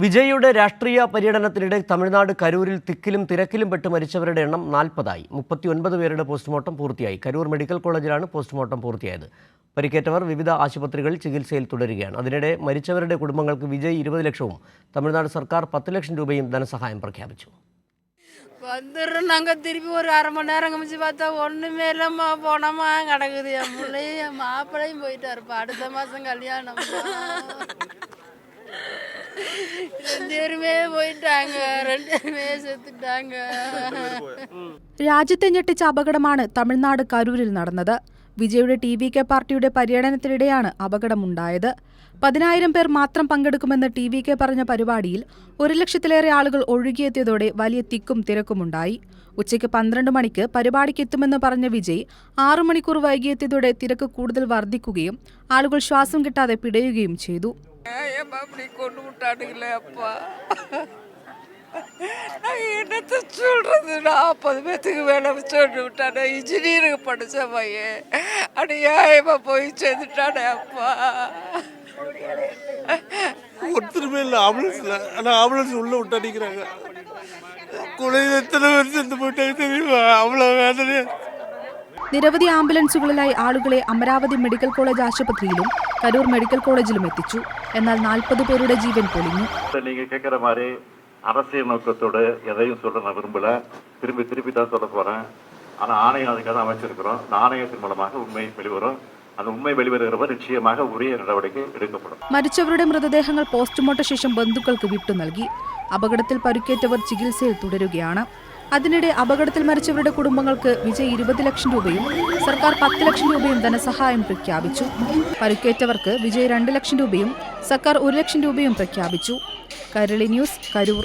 വിജയിയുടെ രാഷ്ട്രീയ പര്യടനത്തിനിടെ തമിഴ്നാട് കരൂരിൽ തിക്കിലും തിരക്കിലും പെട്ട് മരിച്ചവരുടെ എണ്ണം 40ആയി. 39 പേരുടെ പോസ്റ്റ്മോർട്ടം പൂർത്തിയായി. കരൂർ മെഡിക്കൽ കോളേജിലാണ് പോസ്റ്റ്മോർട്ടം പൂർത്തിയായത്. പരിക്കേറ്റവർ വിവിധ ആശുപത്രികളിൽ ചികിത്സയിൽ തുടരുകയാണ്. അതിനിടെ മരിച്ചവരുടെ കുടുംബങ്ങൾക്ക് വിജയ് 20 ലക്ഷവും തമിഴ്നാട് സർക്കാർ 10 ലക്ഷം രൂപയും ധനസഹായം പ്രഖ്യാപിച്ചു. நாங்கள் திருப்பி ஒரு அரை மணி நேரம் கழிச்சு பார்த்தா ஒன்றுமே இல்லைம்மா போனோமா கிடக்குது. என் பிள்ளையும் என் மாப்பிள்ளையும் போயிட்டாருப்பா. அடுத்த மாதம் கல்யாணம். 2 பேருமே போயிட்டாங்க. 2 பேருமே செத்துட்டாங்க. രാജ്യത്തെ ഞെട്ടിച്ച അപകടമാണ് തമിഴ്നാട് കരൂരിൽ നടന്നത്. വിജയുടെ TVK പാർട്ടിയുടെ പര്യടനത്തിനിടെയാണ് അപകടമുണ്ടായത്. 10,000 പേർ മാത്രം പങ്കെടുക്കുമെന്ന് TVK പറഞ്ഞ പരിപാടിയിൽ 1 ലക്ഷത്തിലേറെ ആളുകൾ ഒഴുകിയെത്തിയതോടെ വലിയ തിക്കും തിരക്കുമുണ്ടായി. ഉച്ചയ്ക്ക് 12 മണിക്ക് പരിപാടിക്ക് എത്തുമെന്ന് പറഞ്ഞ വിജയ് 6 മണിക്കൂർ വൈകിയെത്തിയതോടെ തിരക്ക് കൂടുതൽ വർദ്ധിക്കുകയും ആളുകൾ ശ്വാസം കിട്ടാതെ പിടയുകയും ചെയ്തു. என்னத்தை சொல்றது? 40 பேத்துக்கு வேலை சொல்லி விட்டானே. இன்ஜினியருக்கு படித்த பையன் அநியாயமா போய் சேர்ந்துட்டானே அப்பா. ஒருத்தருமே இல்லை ஆம்புலன்ஸில். ஆனால் ஆம்புலன்ஸ் உள்ளே விட்டு அடிக்கிறாங்க. குழந்தை எத்தனை பேர் செத்து போயிட்டாங்க தெரியுமா? அவ்வளோ வேதனையா. നിരവധി ആംബുലൻസുകളിലായി ആളുകളെ അമരാവതി മെഡിക്കൽ കോളേജ് ആശുപത്രിയിലും കരൂർ മെഡിക്കൽ കോളേജിലും എത്തിച്ചു. എന്നാൽ 40 പേരുടെ ജീവൻ പൊലിഞ്ഞു. அரசியல் நோக்கத்தோடு எதையும் சொல்ல நான் விரும்பல. திருப்பி தான் சொல்ல போறேன். ஆனால் ஆணையம் அதுக்காக அமைச்சிருக்கிறோம். இந்த ஆணையத்தின் மூலமாக உண்மை வெளிவரும். அந்த உண்மை வெளிவருகிறவர் நிச்சயமாக உரிய നടപടിക്ക് എടുക്കപ്പെടും. മരിച്ചവരുടെ മൃതദേഹങ്ങൾ പോസ്റ്റ്മോർട്ടം ശേഷം ബന്ധുക്കൾക്ക് വിട്ടു നൽകി. അപകടത്തിൽ പരിക്കേറ്റവർ ചികിത്സയിൽ തുടരുകയാണ്. അതിനിടെ അപകടത്തിൽ മരിച്ചവരുടെ കുടുംബങ്ങൾക്ക് വിജയ് 20 ലക്ഷം രൂപയും സർക്കാർ 10 ലക്ഷം രൂപയും ധനസഹായം പ്രഖ്യാപിച്ചു. പരിക്കേറ്റവർക്ക് വിജയ് 2 ലക്ഷം രൂപയും സർക്കാർ 1 ലക്ഷം രൂപയും പ്രഖ്യാപിച്ചു. കൈരളി ന്യൂസ്, കരൂർ.